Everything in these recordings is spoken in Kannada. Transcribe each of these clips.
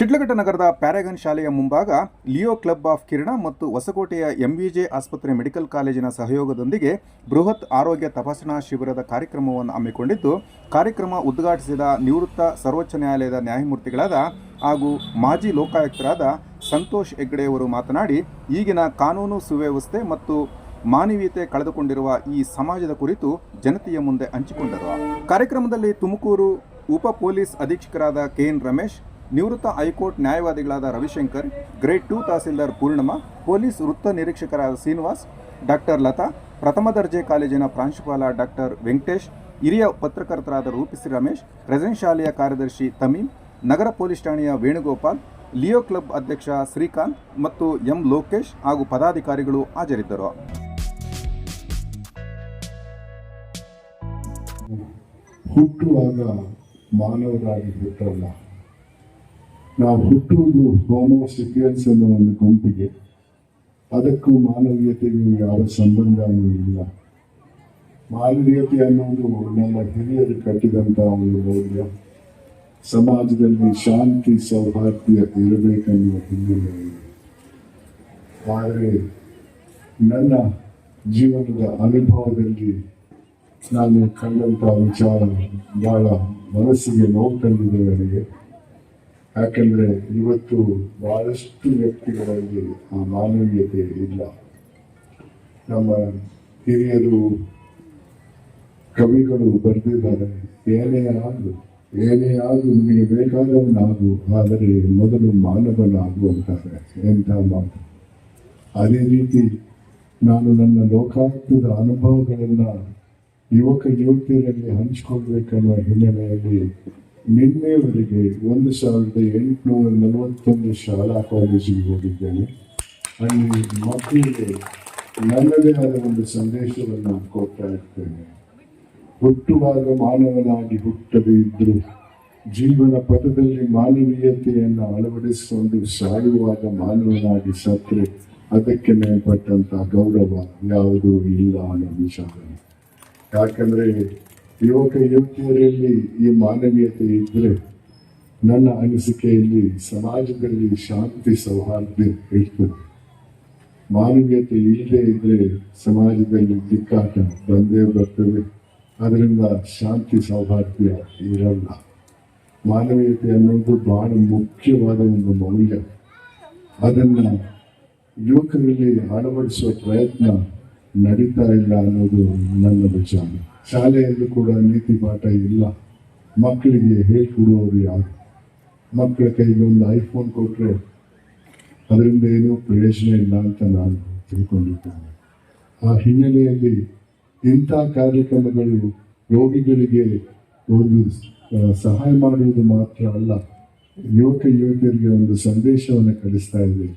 ಶಿಡ್ಲಘಟ್ಟ ನಗರದ ಪ್ಯಾರಾಗನ್ ಶಾಲೆಯ ಮುಂಭಾಗ ಲಿಯೋ ಕ್ಲಬ್ ಆಫ್ ಕಿರಣ ಮತ್ತು ಹೊಸಕೋಟೆಯ ಎಂವಿಜೆ ಆಸ್ಪತ್ರೆ ಮೆಡಿಕಲ್ ಕಾಲೇಜಿನ ಸಹಯೋಗದೊಂದಿಗೆ ಬೃಹತ್ ಆರೋಗ್ಯ ತಪಾಸಣಾ ಶಿಬಿರದ ಕಾರ್ಯಕ್ರಮವನ್ನು ಹಮ್ಮಿಕೊಂಡಿದ್ದು, ಕಾರ್ಯಕ್ರಮ ಉದ್ಘಾಟಿಸಿದ ನಿವೃತ್ತ ಸರ್ವೋಚ್ಚ ನ್ಯಾಯಾಲಯದ ನ್ಯಾಯಮೂರ್ತಿಗಳಾದ ಹಾಗೂ ಮಾಜಿ ಲೋಕಾಯುಕ್ತರಾದ ಸಂತೋಷ್ ಹೆಗ್ಡೆಯವರು ಮಾತನಾಡಿ, ಈಗಿನ ಕಾನೂನು ಸುವ್ಯವಸ್ಥೆ ಮತ್ತು ಮಾನವೀಯತೆ ಕಳೆದುಕೊಂಡಿರುವ ಈ ಸಮಾಜದ ಕುರಿತು ಜನತೆಯ ಮುಂದೆ ಹಂಚಿಕೊಂಡರು. ಕಾರ್ಯಕ್ರಮದಲ್ಲಿ ತುಮಕೂರು ಉಪ ಪೊಲೀಸ್ ಅಧೀಕ್ಷಕರಾದ ಕೆಎನ್ ರಮೇಶ್, ನಿವೃತ್ತ ಹೈಕೋರ್ಟ್ ನ್ಯಾಯವಾದಿಗಳಾದ ರವಿಶಂಕರ್, ಗ್ರೇಡ್ 2 ತಹಸೀಲ್ದಾರ್ ಪೂರ್ಣಮ್ಮ, ಪೊಲೀಸ್ ವೃತ್ತ ನಿರೀಕ್ಷಕರಾದ ಶ್ರೀನಿವಾಸ್, ಡಾಕ್ಟರ್ ಲತಾ, ಪ್ರಥಮ ದರ್ಜೆ ಕಾಲೇಜಿನ ಪ್ರಾಂಶುಪಾಲ ಡಾಕ್ಟರ್ ವೆಂಕಟೇಶ್, ಹಿರಿಯ ಪತ್ರಕರ್ತರಾದ ರೂಪಿಸಿ ರಮೇಶ್, ಪ್ರೆಸೆಂಟ್ ಶಾಲೆಯ ಕಾರ್ಯದರ್ಶಿ ತಮೀಮ್, ನಗರ ಪೊಲೀಸ್ ಠಾಣೆಯ ವೇಣುಗೋಪಾಲ್, ಲಿಯೋ ಕ್ಲಬ್ ಅಧ್ಯಕ್ಷ ಶ್ರೀಕಾಂತ್ ಮತ್ತು ಎಂ ಲೋಕೇಶ್ ಹಾಗೂ ಪದಾಧಿಕಾರಿಗಳು ಹಾಜರಿದ್ದರು. ಹುಟ್ಟುವಾಗ ಮಾನವರಾಗಿ ಹುಟ್ಟಲ್ಲ. ನಾವು ಹುಟ್ಟುವುದು ಹೋಮೋಸೆಪಿಯನ್ಸ್ ಅನ್ನೋ ಒಂದು ಗುಂಪಿಗೆ. ಅದಕ್ಕೂ ಮಾನವೀಯತೆಗೂ ಯಾವ ಸಂಬಂಧವೂ ಇಲ್ಲ. ಮಾನವೀಯತೆ ಅನ್ನೋದು ನಮ್ಮ ಹಿರಿಯರು ಕಟ್ಟಿದಂಥ ಒಂದು ಮೌಲ್ಯ. ಸಮಾಜದಲ್ಲಿ ಶಾಂತಿ ಸೌಹಾರ್ದ ಇರಬೇಕನ್ನುವ ಹಿನ್ನೆಲೆಯಲ್ಲಿ. ಆದರೆ ನನ್ನ ಜೀವನದ ಅನುಭವದಲ್ಲಿ ನಾನು ಕಂಡಂಥ ವಿಚಾರ ಬಹಳ ಮನಸ್ಸಿಗೆ ನೋವು ತಂದಿದೆ ನನಗೆ. ಯಾಕಂದರೆ ಇವತ್ತು ಬಹಳಷ್ಟು ವ್ಯಕ್ತಿಗಳಲ್ಲಿ ಆ ಮಾನವೀಯತೆ ಇಲ್ಲ. ನಮ್ಮ ಹಿರಿಯರು ಕವಿಗಳು ಬರೆದಿದ್ದಾರೆ, ಏನೇ ಆಗು ನಿಮಗೆ ಬೇಕಾದವನಾಗು, ಆದರೆ ಮೊದಲು ಮಾನವನಾಗು ಅಂತಾರೆ. ಎಂಥ ಮಾತು! ಅದೇ ರೀತಿ ನಾನು ನನ್ನ ಲೋಕಾಯುಕ್ತದ ಅನುಭವಗಳನ್ನು ಯುವಕ ಯುವತಿಯರಲ್ಲಿ ಹಂಚಿಕೊಳ್ಬೇಕನ್ನೋ ಹಿನ್ನೆಲೆಯಲ್ಲಿ ನಿನ್ನೆಯವರೆಗೆ 1841 ಶಾಲಾ ಕಾಲೇಜಿಗೆ ಹೋಗಿದ್ದೇನೆ. ಅಲ್ಲಿ ಮಕ್ಕಳಿಗೆ ನನ್ನದೇ ಆದ ಒಂದು ಸಂದೇಶವನ್ನು ಕೊಡ್ತಾ ಇರ್ತೇನೆ. ಹುಟ್ಟುವಾಗ ಮಾನವನಾಗಿ ಹುಟ್ಟದೇ ಇದ್ದರೂ ಜೀವನ ಪಥದಲ್ಲಿ ಮಾನವೀಯತೆಯನ್ನು ಅಳವಡಿಸಿಕೊಂಡು ಸಾಯುವಾಗ ಮಾನವನಾಗಿ ಸತ್ತರೆ ಅದಕ್ಕೆ ಮೇಲ್ಪಟ್ಟಂತ ಗೌರವ ಯಾವುದೂ ಇಲ್ಲ ಅನ್ನೋ ವಿಚಾರ. ಯಾಕಂದ್ರೆ ಯುವಕ ಯುವತಿಯರಲ್ಲಿ ಈ ಮಾನವೀಯತೆ ಇದ್ರೆ ನನ್ನ ಅನಿಸಿಕೆಯಲ್ಲಿ ಸಮಾಜದಲ್ಲಿ ಶಾಂತಿ ಸೌಹಾರ್ದ ಇರ್ತದೆ. ಮಾನವೀಯತೆ ಇಲ್ಲದೆ ಇದ್ರೆ ಸಮಾಜದಲ್ಲಿ ದಿಕ್ಕಾಟ ಬಂದೇ ಬರ್ತದೆ. ಅದರಿಂದ ಶಾಂತಿ ಸೌಹಾರ್ದ ಇರಲ್ಲ. ಮಾನವೀಯತೆ ಅನ್ನೋದು ಬಹಳ ಮುಖ್ಯವಾದ ಒಂದು ಮೌಲ್ಯ. ಅದನ್ನ ಯುವಕರಲ್ಲಿ ಅಳವಡಿಸುವ ಪ್ರಯತ್ನ ನಡೀತಾ ಇಲ್ಲ ಅನ್ನೋದು ನನ್ನ ವಿಚಾರ. ಶಾಲೆಯಲ್ಲೂ ಕೂಡ ನೀತಿ ಪಾಠ ಇಲ್ಲ. ಮಕ್ಕಳಿಗೆ ಹೇಳ್ಕೊಡುವವರು ಯಾರು? ಮಕ್ಕಳ ಕೈಗೆ ಒಂದು ಐಫೋನ್ ಕೊಟ್ಟರೆ ಅದರಿಂದ ಏನೂ ಪ್ರಯೋಜನ ಇಲ್ಲ ಅಂತ ನಾನು ತಿಳ್ಕೊಂಡಿದ್ದೇನೆ. ಆ ಹಿನ್ನೆಲೆಯಲ್ಲಿ ಇಂಥ ಕಾರ್ಯಕ್ರಮಗಳು ರೋಗಿಗಳಿಗೆ ಒಂದು ಸಹಾಯ ಮಾಡುವುದು ಮಾತ್ರ ಅಲ್ಲ, ಯುವಕ ಯುವತಿಯರಿಗೆ ಒಂದು ಸಂದೇಶವನ್ನು ಕಲಿಸ್ತಾ ಇದೆ.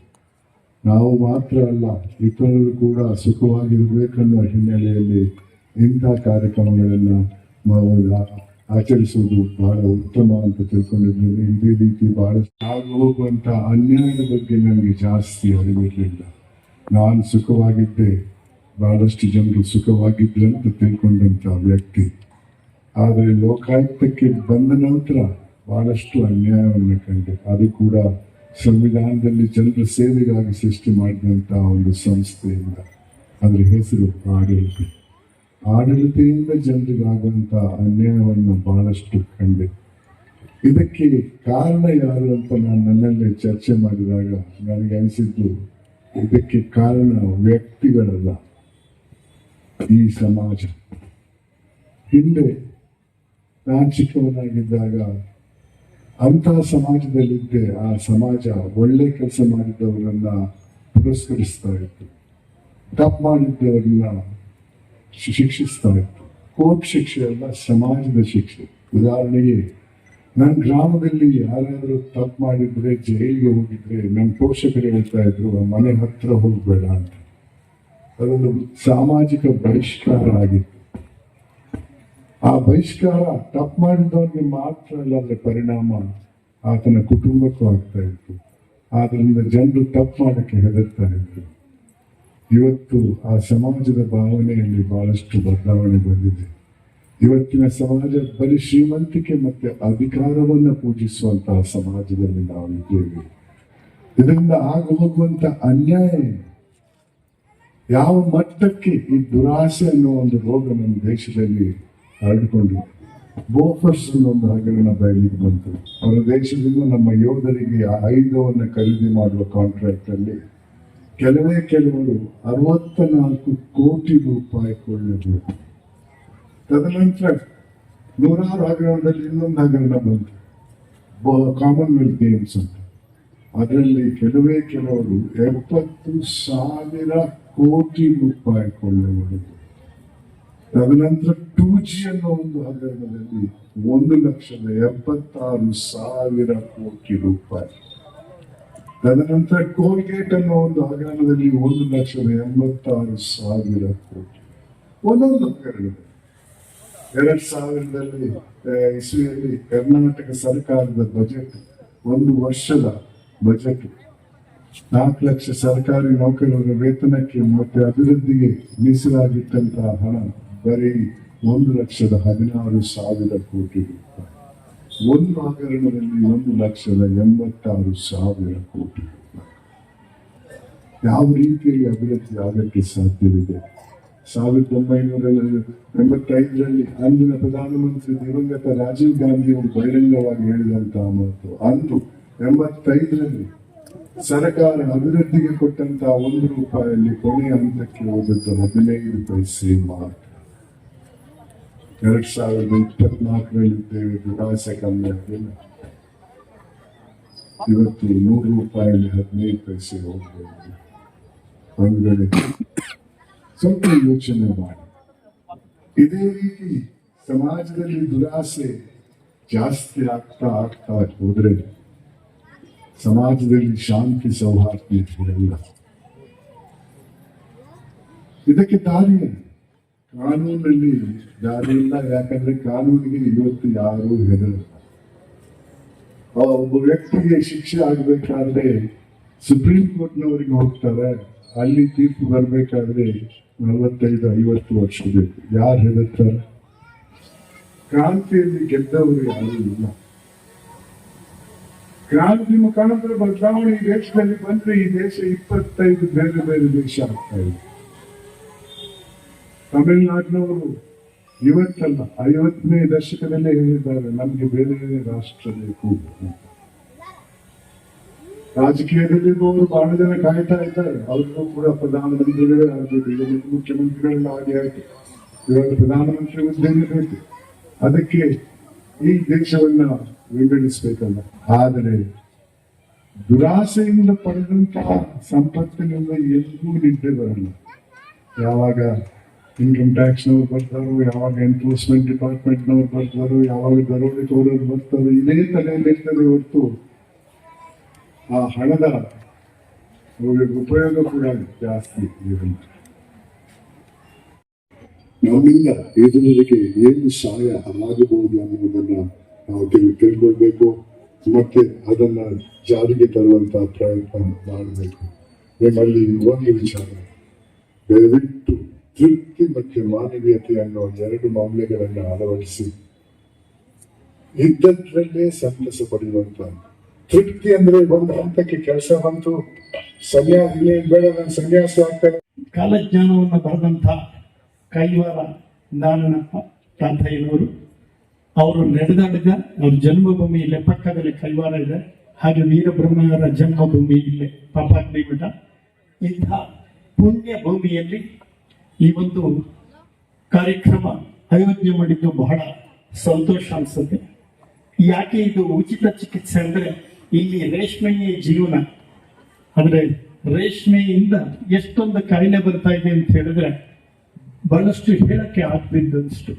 ನಾವು ಮಾತ್ರ ಅಲ್ಲ, ಇತರರು ಕೂಡ ಸುಖವಾಗಿರಬೇಕನ್ನುವ ಹಿನ್ನೆಲೆಯಲ್ಲಿ ಇಂಥ ಕಾರ್ಯಕ್ರಮಗಳನ್ನು ಆಚರಿಸುವುದು ಬಹಳ ಉತ್ತಮ ಅಂತ ತಿಳ್ಕೊಂಡಿದ್ದೇನೆ. ಇದೇ ರೀತಿ ಬಹಳಷ್ಟು ಹೋಗುವಂಥ ಅನ್ಯಾಯದ ಬಗ್ಗೆ ನನಗೆ ಜಾಸ್ತಿ ಅರಿವಿರಲಿಲ್ಲ. ನಾನು ಸುಖವಾಗಿದ್ದೆ, ಬಹಳಷ್ಟು ಜನರು ಸುಖವಾಗಿದ್ರು ಅಂತ ತಿಳ್ಕೊಂಡಂಥ ವ್ಯಕ್ತಿ. ಆದರೆ ಲೋಕಾಯುಕ್ತಕ್ಕೆ ಬಂದ ನಂತರ ಬಹಳಷ್ಟು ಅನ್ಯಾಯವನ್ನು ಕಂಡೆ. ಅದು ಕೂಡ ಸಂವಿಧಾನದಲ್ಲಿ ಜನರ ಸೇವೆಗಾಗಿ ಸೃಷ್ಟಿ ಮಾಡಿದಂಥ ಒಂದು ಸಂಸ್ಥೆಯಿಂದ. ಅದರ ಹೆಸರು ಆಡಳಿತ. ಆಡಳಿತೆಯಿಂದ ಜನರಿಗಾಗುವಂಥ ಅನ್ಯಾಯವನ್ನು ಬಹಳಷ್ಟು ಕಂಡೆ. ಇದಕ್ಕೆ ಕಾರಣ ಯಾರು ಅಂತ ನಾನು ನನ್ನಲ್ಲೇ ಚರ್ಚೆ ಮಾಡಿದಾಗ ನನಗೆ ಅನಿಸಿದ್ದು, ಇದಕ್ಕೆ ಕಾರಣ ವ್ಯಕ್ತಿಗಳಲ್ಲ, ಈ ಸಮಾಜ. ಹಿಂದೆ ನಾನು ಚಿಕ್ಕವನಾಗಿದ್ದಾಗ ಅಂತಹ ಸಮಾಜದಲ್ಲಿದ್ದೆ. ಆ ಸಮಾಜ ಒಳ್ಳೆ ಕೆಲಸ ಮಾಡಿದ್ದವರನ್ನ ಪುರಸ್ಕರಿಸ್ತಾ ಇತ್ತು, ತಪ್ಪು ಮಾಡಿದ್ದವರನ್ನ ಶಿಕ್ಷಿಸ್ತಾ ಇತ್ತು. ಕೋರ್ಟ್ ಶಿಕ್ಷೆ ಅಲ್ಲ, ಸಮಾಜದ ಶಿಕ್ಷೆ. ಉದಾಹರಣೆಗೆ, ನನ್ನ ಗ್ರಾಮದಲ್ಲಿ ಯಾರಾದರೂ ತಪ್ಪು ಮಾಡಿದ್ರೆ, ಜೈಲಿಗೆ ಹೋಗಿದ್ರೆ ನನ್ನ ಪೋಷಕರು ಹೇಳ್ತಾ ಇದ್ರು, ಮನೆ ಹತ್ರ ಹೋಗಬೇಡ ಅಂತ. ಅದೊಂದು ಸಾಮಾಜಿಕ ಬಹಿಷ್ಕಾರ ಆಗಿತ್ತು. ಆ ಬಹಿಷ್ಕಾರ ತಪ್ಪು ಮಾಡಿದವನಿಗೆ ಮಾತ್ರ ಅಲ್ಲ, ಅದರ ಪರಿಣಾಮ ಆತನ ಕುಟುಂಬಕ್ಕೂ ಆಗ್ತಾ ಇತ್ತು. ಆದ್ರಿಂದ ಜನರು ತಪ್ಪು ಮಾಡಕ್ಕೆ ಹೆದರ್ತಾ ಇದ್ರು. ಇವತ್ತು ಆ ಸಮಾಜದ ಭಾವನೆಯಲ್ಲಿ ಬಹಳಷ್ಟು ಬದಲಾವಣೆ ಬಂದಿದೆ. ಇವತ್ತಿನ ಸಮಾಜ ಬರೀ ಶ್ರೀಮಂತಿಕೆ ಮತ್ತೆ ಅಧಿಕಾರವನ್ನ ಪೂಜಿಸುವಂತಹ ಸಮಾಜದಲ್ಲಿ ನಾವು ಇದ್ದೇವೆ. ಇದರಿಂದ ಆಗ ಹೋಗುವಂತ ಅನ್ಯಾಯ ಏನು? ಯಾವ ಮಟ್ಟಕ್ಕೆ ಈ ದುರಾಸೆ ಅನ್ನೋ ಒಂದು ರೋಗ ನಮ್ಮ ದೇಶದಲ್ಲಿ ಹರಡಿಕೊಂಡಿದೆ. ಬೋಫರ್ಸ್ ಅನ್ನೋ ಒಂದು ಹಗರಣ ಬಯಲಿಗೆ ಬಂತು. ಅವರ ದೇಶದಿಂದ ನಮ್ಮ ಯೋಧರಿಗೆ ಆಯುಧವನ್ನು ಖರೀದಿ ಮಾಡುವ ಕಾಂಟ್ರಾಕ್ಟ್ ಅಲ್ಲಿ ಕೆಲವರು 64 ಕೋಟಿ ರೂಪಾಯಿ ಕೊಳ್ಳಬೇಕು. ತದನಂತರ ನೂರಾರು ಹಗರಣದಲ್ಲಿ ಇನ್ನೊಂದು ಹಗರಣ ಬಂತು, ಕಾಮನ್ವೆಲ್ತ್ ಗೇಮ್ಸ್ ಅಂತ. ಅದರಲ್ಲಿ ಕೆಲವರು 70,000 ಕೋಟಿ ರೂಪಾಯಿ ಕೊಳ್ಳಬಹುದು. ತದನಂತರ 2G ಅನ್ನೋ ಒಂದು ಹಗರಣದಲ್ಲಿ 1,76,000 ಕೋಟಿ ರೂಪಾಯಿ. ತದನಂತರ ಕೋಲ್ಗೇಟ್ ಅನ್ನೋ ಒಂದು ಹಗರಣದಲ್ಲಿ 1,86,000 ಕೋಟಿ. ಒಂದೊಂದು ಹಗರಣದಲ್ಲಿ 2000 ಇಸ್ವಿಯಲ್ಲಿ ಕರ್ನಾಟಕ ಸರ್ಕಾರದ ಬಜೆಟ್, ಒಂದು ವರ್ಷದ ಬಜೆಟ್ 4 ಲಕ್ಷ ಸರ್ಕಾರಿ ನೌಕರರ ವೇತನಕ್ಕೆ ಮತ್ತೆ ಅಭಿವೃದ್ಧಿಗೆ ಮೀಸಲಾಗಿಟ್ಟಂತಹ ಹಣ ಬರೀ 1,16,000 ಕೋಟಿ ರೂಪಾಯಿ. ಒಂದು ಹಗರಣದಲ್ಲಿ 1,86,000 ಕೋಟಿ ರೂಪಾಯಿ. ಯಾವ ರೀತಿಯಲ್ಲಿ ಅಭಿವೃದ್ಧಿ ಆಗಕ್ಕೆ ಸಾಧ್ಯವಿದೆ? 1985ರಲ್ಲಿ ಅಂದಿನ ಪ್ರಧಾನಮಂತ್ರಿ ದಿವಂಗತ ರಾಜೀವ್ ಗಾಂಧಿ ಅವರು ಬಹಿರಂಗವಾಗಿ ಹೇಳಿದಂತಹ ಮಾತು. ಅಂದು 85ರಲ್ಲಿ ಸರ್ಕಾರ ಅಭಿವೃದ್ಧಿಗೆ ಕೊಟ್ಟಂತಹ 1 ರೂಪಾಯಿಯಲ್ಲಿ ಕೊನೆಯ ಹಂತಕ್ಕೆ ಹೋದದ್ದು 15 ಪೈಸೆ ಮಾತ್ರ. 2024ರಲ್ಲಿದ್ದೇವೆ, ದುರಾಸೆ ಕಮ್ಮಿ ಆಗಿಲ್ಲ. ಇವತ್ತು 100 ರೂಪಾಯಿಯಲ್ಲಿ 15 ಪೈಸೆ ಹೋಗಬಹುದು. ಒಂದು ವೇಳೆ ಸ್ವಲ್ಪ ಯೋಚನೆ ಮಾಡಿ. ಇದೇ ರೀತಿ ಸಮಾಜದಲ್ಲಿ ದುರಾಸೆ ಜಾಸ್ತಿ ಆಗ್ತಾ ಹೋದ್ರೆ ಸಮಾಜದಲ್ಲಿ ಶಾಂತಿ ಸೌಹಾರ್ದ ಇರಲಿಲ್ಲ. ಇದಕ್ಕೆ ದಾರಿ ಕಾನೂನಲ್ಲಿ ದಾರಿ ಇಲ್ಲ. ಯಾಕಂದ್ರೆ ಕಾನೂನಿಗೆ ಇವತ್ತು ಯಾರೂ ಹೆದರಲ್ಲ. ಒಬ್ಬ ವ್ಯಕ್ತಿಗೆ ಶಿಕ್ಷೆ ಆಗ್ಬೇಕಾದ್ರೆ ಸುಪ್ರೀಂ ಕೋರ್ಟ್ನವರಿಗೆ ಹೋಗ್ತಾರೆ. ಅಲ್ಲಿ ತೀರ್ಪು ಬರ್ಬೇಕಾದ್ರೆ 45-50 ವರ್ಷ ಬೇಕು. ಯಾರು ಹೆದರ್ತಾರೆ? ಕ್ರಾಂತಿಯಲ್ಲಿ ಗೆದ್ದವರು ಯಾರೂ ಇಲ್ಲ. ಕ್ರಾಂತಿ ಮುಖಾಂತರ ಬದಲಾವಣೆ ಈ ದೇಶದಲ್ಲಿ ಬಂದ್ರೆ ಈ ದೇಶ 25 ಬೇರೆ ಬೇರೆ ದೇಶ ಆಗ್ತಾ ಇದೆ. ತಮಿಳುನಾಡಿನವರು ಇವತ್ತಲ್ಲ 50ನೇ ದಶಕದಲ್ಲೇ ಹೇಳಿದ್ದಾರೆ, ನಮ್ಗೆ ಬೇರೆ ಬೇರೆ ರಾಷ್ಟ್ರ ಬೇಕು. ರಾಜಕೀಯದಲ್ಲಿ ಅವರು ಬಹಳ ಜನ ಕಾಯ್ತಾ ಇದ್ದಾರೆ. ಅವ್ರಿಗೂ ಕೂಡ ಪ್ರಧಾನಮಂತ್ರಿಗಳೇ ಆಗಬೇಕು. ಈಗ ಮುಖ್ಯಮಂತ್ರಿಗಳೆಲ್ಲ ಹಾಗೆ ಆಯ್ತು. ಇವಾಗ ಪ್ರಧಾನಮಂತ್ರಿ ಹುದ್ದೆನೇ ಬೇಕು. ಅದಕ್ಕೆ ಈ ದೇಶವನ್ನ ವಿಂಗಡಿಸಬೇಕಲ್ಲ. ಆದರೆ ದುರಾಸೆಯಿಂದ ಪಡೆದಂತಹ ಸಂಪತ್ತಿನಿಂದ ಎಲ್ಲೂ ನಿದ್ದೆ ಬರಲ್ಲ. ಯಾವಾಗ ಇನ್ಕಮ್ ಟ್ಯಾಕ್ಸ್ನವ್ರು ಬರ್ತಾರೋ, ಯಾವಾಗ ಎನ್ಫೋರ್ಸ್ಮೆಂಟ್ ಡಿಪಾರ್ಟ್ಮೆಂಟ್ನವ್ರು ಬರ್ತಾರೋ, ಯಾವಾಗ ದರೋಡೆಕೋರರು ಬರ್ತಾರೋ, ಇದೇ ತಲೆಯಲ್ಲಿರ್ತದೆ ಹೊರತು ಆ ಹಣದ ಉಪಯೋಗ ಕೂಡ ಜಾಸ್ತಿ ಇರಲ್ಲ. ನಮ್ಮಿಂದ ಇದರೊಳಗೆ ಏನು ಸಹಾಯ ಆಗಬಹುದು ಅನ್ನೋದನ್ನ ನಾವು ತಿಳ್ಕೊಳ್ಬೇಕು. ಮತ್ತೆ ಅದನ್ನ ಜಾರಿಗೆ ತರುವಂತಹ ಪ್ರಯತ್ನ ಮಾಡಬೇಕು. ನಿಮ್ಮಲ್ಲಿ ಒಂದು ವಿಚಾರ, ದಯವಿಟ್ಟು ತೃಪ್ತಿ ಮತ್ತು ಮಾನವೀಯತೆ ಅನ್ನೋ 2 ಮೌಲ್ಯಗಳನ್ನು ಅಳವಡಿಸಿ ಇದ್ದದ್ರಲ್ಲೇ ಸಂತಸ ಪಡೆಯುವಂತ. ತೃಪ್ತಿ ಅಂದ್ರೆ ಒಂದು ಹಂತಕ್ಕೆ ಕೆಲಸ ಬಂತು, ಬೇಡ ನಾನು ಸನ್ಯಾಸ ಆಗ್ತೇನೆ. ಕಾಲಜ್ಞಾನವನ್ನು ಬರೆದಂಥ ಕೈವಾರ ನಾರಾಯಣ ತಾಂತಯ್ಯನವರು ಅವರು ನಡೆದಾಡಿದ ಅವ್ರ ಜನ್ಮಭೂಮಿ ಇಲ್ಲೇ ಪಕ್ಕದಲ್ಲಿ ಕೈವಾರ ಇದೆ. ಹಾಗೆ ವೀರಬ್ರಹ್ಮರ ಜನ್ಮಭೂಮಿ ಇಲ್ಲೇ ಪಾಪಾಗ್ನಿ ಮಠ. ಇಂಥ ಪುಣ್ಯ ಭೂಮಿಯಲ್ಲಿ ಈ ಒಂದು ಕಾರ್ಯಕ್ರಮ ಆಯೋಜನೆ ಮಾಡಿದ್ದು ಬಹಳ ಸಂತೋಷ ಅನ್ಸುತ್ತೆ. ಯಾಕೆ ಇದು ಉಚಿತ ಚಿಕಿತ್ಸೆ ಅಂದ್ರೆ ಇಲ್ಲಿ ರೇಷ್ಮೆಯೇ ಜೀವನ. ಅಂದ್ರೆ ರೇಷ್ಮೆಯಿಂದ ಎಷ್ಟೊಂದು ಕಾಯಿಲೆ ಬರ್ತಾ ಇದೆ ಅಂತ ಹೇಳಿದ್ರೆ ಬಹಳಷ್ಟು ಹೇಳಕ್ಕೆ ಆಗ್ಬಿದ್ದಷ್ಟು.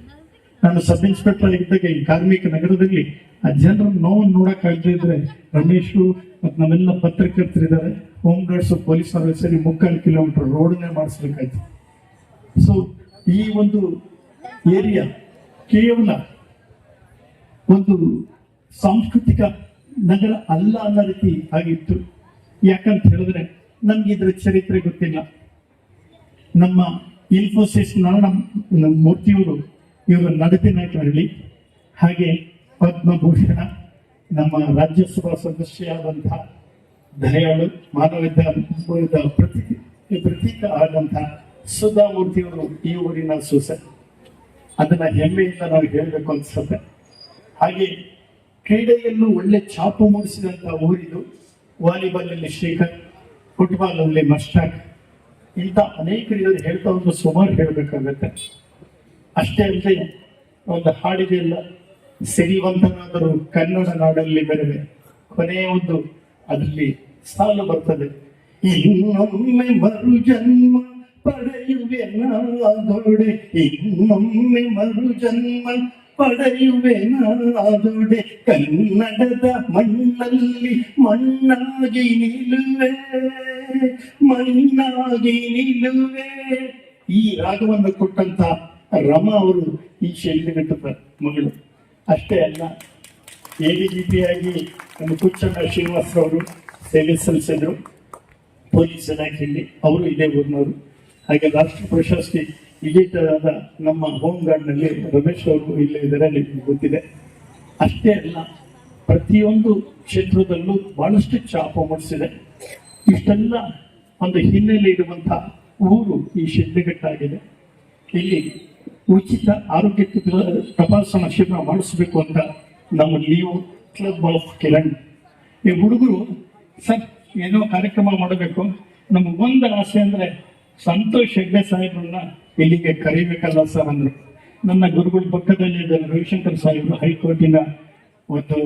ನಾನು ಸಬ್ ಇನ್ಸ್ಪೆಕ್ಟರ್ ಇದ್ದಾಗ ಈ ಕಾರ್ಮಿಕ ನಗರದಲ್ಲಿ ಆ ಜನರ ನೋವನ್ನು ನೋಡಕ್ಕಾಗದೇ ಇದ್ರೆ ರಮೇಶು ಮತ್ತು ನಮ್ಮೆಲ್ಲ ಪತ್ರಕರ್ತರಿದ್ದಾರೆ, ಹೋಮ್ ಗಾರ್ಡ್ಸ್, ಪೊಲೀಸರು ಸೇರಿ 3/4 ಕಿಲೋಮೀಟರ್ ರೋಡ್ನೇ ಮಾಡಿಸ್ಬೇಕಾಯ್ತು. ಸೊ ಈ ಒಂದು ಏರಿಯಾ ಕೇವಲ ಒಂದು ಸಾಂಸ್ಕೃತಿಕ ನಗರ ಅಲ್ಲ ಅನ್ನೋ ರೀತಿ ಆಗಿತ್ತು. ಯಾಕಂತ ಹೇಳಿದ್ರೆ ನಮ್ಗೆ ಇದ್ರ ಚರಿತ್ರೆ ಗೊತ್ತಿಲ್ಲ. ನಮ್ಮ ಇನ್ಫೋಸಿಸ್ ನಮ್ಮ ಮೂರ್ತಿಯವರು ಇವರು ನಡಪಿನಹಳ್ಳಿ, ಹಾಗೆ ಪದ್ಮಭೂಷಣ ನಮ್ಮ ರಾಜ್ಯಸಭಾ ಸದಸ್ಯರಾದಂತಹ ದಯಾಳು ಮಾನವೀಯದ ಪ್ರತೀಕ ಆದಂತಹ ಸುಧಾಮೂರ್ತಿಯವರು ಈ ಊರಿನ ಸೊಸೆ. ಅದನ್ನ ಹೆಮ್ಮೆಯಿಂದ ನಾವು ಹೇಳಬೇಕು ಅನ್ಸುತ್ತೆ. ಹಾಗೆ ಕ್ರೀಡೆಯಲ್ಲೂ ಒಳ್ಳೆ ಛಾಪು ಮೂಡಿಸಿದಂತಹ ಊರಿದು. ವಾಲಿಬಾಲ್ ಅಲ್ಲಿ ಶ್ರೀಕರ್, ಫುಟ್ಬಾಲ್ ಅಲ್ಲಿ ಮಸ್ಟಾಕ್, ಇಂಥ ಅನೇಕರು ಹೇಳ್ತಾ ಒಂದು ಸುಮಾರು ಹೇಳಬೇಕಾಗತ್ತೆ. ಅಷ್ಟೇ ಅಲ್ಲದೆ ಒಂದು ಹಾಡಿಗೆಲ್ಲ ಸಿರಿವಂತನಾದರೂ ಕನ್ನಡ ನಾಡಲ್ಲಿ ಬೆರವೆ, ಕೊನೆಯ ಒಂದು ಅದರಲ್ಲಿ ಸಾಲು ಬರ್ತದೆ, ಇನ್ನೊಮ್ಮೆ ಮರು ಜನ್ಮ ಪಡೆಯುವೆ ನಾದೊಡೆ, ಇನ್ನೊಮ್ಮೆ ಮರು ಜನ್ಮ ಪಡೆಯುವೆ ನಾದೊಡೆ, ಕನ್ನಡದ ಮಣ್ಣಲ್ಲಿ ಮಣ್ಣಾಗಿ ನಿಲ್ಲುವೆ, ಮಣ್ಣಾಗಿ ನಿಲ್ಲುವೆ. ಈ ರಾಗವನ್ನು ಕೊಟ್ಟಂತ ರಮಾ ಅವರು ಈ ಶೈಲಿಘಟ್ಟದ ಮಗಳು. ಅಷ್ಟೇ ಅಲ್ಲ, ADGP ನಮ್ಮ ಕುಚ್ಚಣ್ಣ ಶ್ರೀನಿವಾಸ್ ಅವರು ಸೇವೆ ಸಲ್ಲಿಸಿದ್ರು ಪೊಲೀಸ್ ಇಲಾಖೆಯಲ್ಲಿ, ಅವರು ಇದೇ ಊರಿನವರು. ಹಾಗೆ ರಾಷ್ಟ್ರ ಪ್ರಶಸ್ತಿ ವಿಜೇತರಾದ ನಮ್ಮ ಹೋಮ್ ಗಾರ್ಡ್ನಲ್ಲಿ ರಮೇಶ್ ಅವರು ಇಲ್ಲೇ ಇದ್ದಾರೆ, ನಿಮಗೆ ಗೊತ್ತಿದೆ. ಅಷ್ಟೇ ಅಲ್ಲ, ಪ್ರತಿಯೊಂದು ಕ್ಷೇತ್ರದಲ್ಲೂ ಬಹಳಷ್ಟು ಛಾಪ ಮೂಡಿಸಿದೆ. ಇಷ್ಟೆಲ್ಲ ಒಂದು ಹಿನ್ನೆಲೆ ಇರುವಂತಹ ಊರು ಈ ಶಿಡ್ಲಘಟ್ಟಾಗಿದೆ. ಇಲ್ಲಿ ಉಚಿತ ಆರೋಗ್ಯ ತಪಾಸಣಾ ಶಿಬಿರ ಮಾಡಿಸ್ಬೇಕು ಅಂತ ನಮ್ಮ ಲಿಯೋ ಕ್ಲಬ್ ಆಫ್ ಕಿರಣ್ ಈ ಹುಡುಗರು ಸರ್ ಏನೋ ಕಾರ್ಯಕ್ರಮ ಮಾಡಬೇಕು, ನಮಗೊಂದು ಆಸೆ ಅಂದ್ರೆ ಸಂತೋಷ್ ಹೆಗ್ಡೆ ಸಾಹೇಬ್ರನ್ನ ಇಲ್ಲಿಗೆ ಕರಿಬೇಕಲ್ಲ ಸರ್ ಅಂದ್ರು. ನನ್ನ ಗುರುಗಳ ಪಕ್ಕದಲ್ಲಿ ಇದ್ದಾರೆ ರವಿಶಂಕರ್ ಸಾಹೇಬ್ರು, ಹೈಕೋರ್ಟಿನ ಒಂದು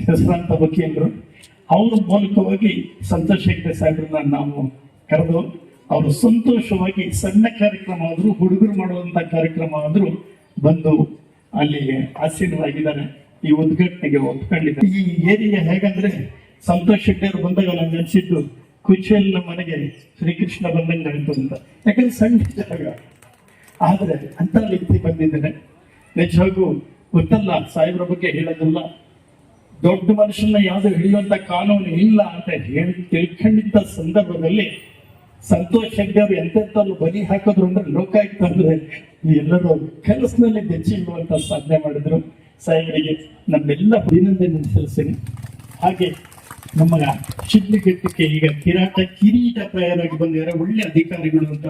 ಹೆಸರಾಂತ ವಕೀಲರು. ಅವ್ರ ಮೂಲಕವಾಗಿ ಸಂತೋಷ್ ಹೆಗ್ಡೆ ಸಾಹೇಬ್ರನ್ನ ನಾವು ಕರೆದು ಅವರು ಸಂತೋಷವಾಗಿ ಸಣ್ಣ ಕಾರ್ಯಕ್ರಮ ಆದರೂ, ಹುಡುಗರು ಮಾಡುವಂತ ಕಾರ್ಯಕ್ರಮ ಆದರೂ ಬಂದು ಅಲ್ಲಿ ಆಸೀನರಾಗಿದ್ದಾರೆ. ಈ ಉದ್ಘಾಟನೆಗೆ ಒಪ್ಕೊಂಡಿದ್ದಾರೆ. ಈ ಏರಿಯಾ ಹೇಗಂದ್ರೆ ಸಂತೋಷ್ ಹೆಗ್ಡೆ ಅವರು ಬಂದಾಗ ನಂಗೆ ಅನ್ಸಿದ್ದು ಕುಚೇಲ್ ಮನೆಗೆ ಶ್ರೀಕೃಷ್ಣ ಬಂದಂಗೆ ಆಯ್ತು ಅಂತ. ಯಾಕಂದ್ರೆ ಸಣ್ಣ ಜಾಗ, ಆದ್ರೆ ಅಂತ ವ್ಯಕ್ತಿ ಬಂದಿದ್ದಾರೆ. ನಿಜವಾಗೂ ಗೊತ್ತಲ್ಲ, ಸಾಹೇಬ್ರ ಬಗ್ಗೆ ಹೇಳೋದಲ್ಲ, ದೊಡ್ಡ ಮನುಷ್ಯನ ಯಾವ್ದು ಹಿಡಿಯುವಂತ ಕಾನೂನು ಇಲ್ಲ ಅಂತ ಹೇಳಿ ತಿಳ್ಕೊಂಡಿದ್ದ ಸಂದರ್ಭದಲ್ಲಿ ಸಂತೋಷ್ ಹೆಗ್ಡೆ ಅವರು ಎಂತೆಂತವ್ರು ಬಲಿ ಹಾಕಿದ್ರು ಅಂದ್ರೆ ಲೋಕಾಯುಕ್ತ ಅಂದ್ರೆ ಎಲ್ಲರೂ ಕೆಲಸದಲ್ಲಿ ಬೆಚ್ಚಿಡುವಂತ ಸಾಧನೆ ಮಾಡಿದ್ರು. ಸಾಹೇಬರಿಗೆ ನಮ್ಮೆಲ್ಲ ಅಭಿನಂದನೆ ಸಲ್ಲಿಸ್ತೀನಿ. ಹಾಗೆ ನಮ್ಮ ಶಿಡ್ಲಘಟ್ಟಕ್ಕೆ ಈಗ ಕಿರೀಟ ತಯಾರಾಗಿ ಬಂದಿದ್ದಾರೆ ಒಳ್ಳೆ ಅಧಿಕಾರಿಗಳು ಅಂತ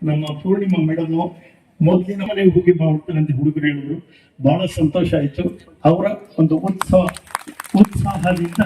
ನಮ್ಮ ಪೂರ್ಣಿಮಾ ಮೇಡಮ್ ಮೊದಲಿನ ಮನೆಗೆ ಹೋಗಿ ಮಾಡ್ತಾರೆ ಅಂತ ಹುಡುಗರು ಹೇಳಿದ್ರು. ಬಹಳ ಸಂತೋಷ ಆಯ್ತು. ಅವರ ಒಂದು ಉತ್ಸಾಹದಿಂದ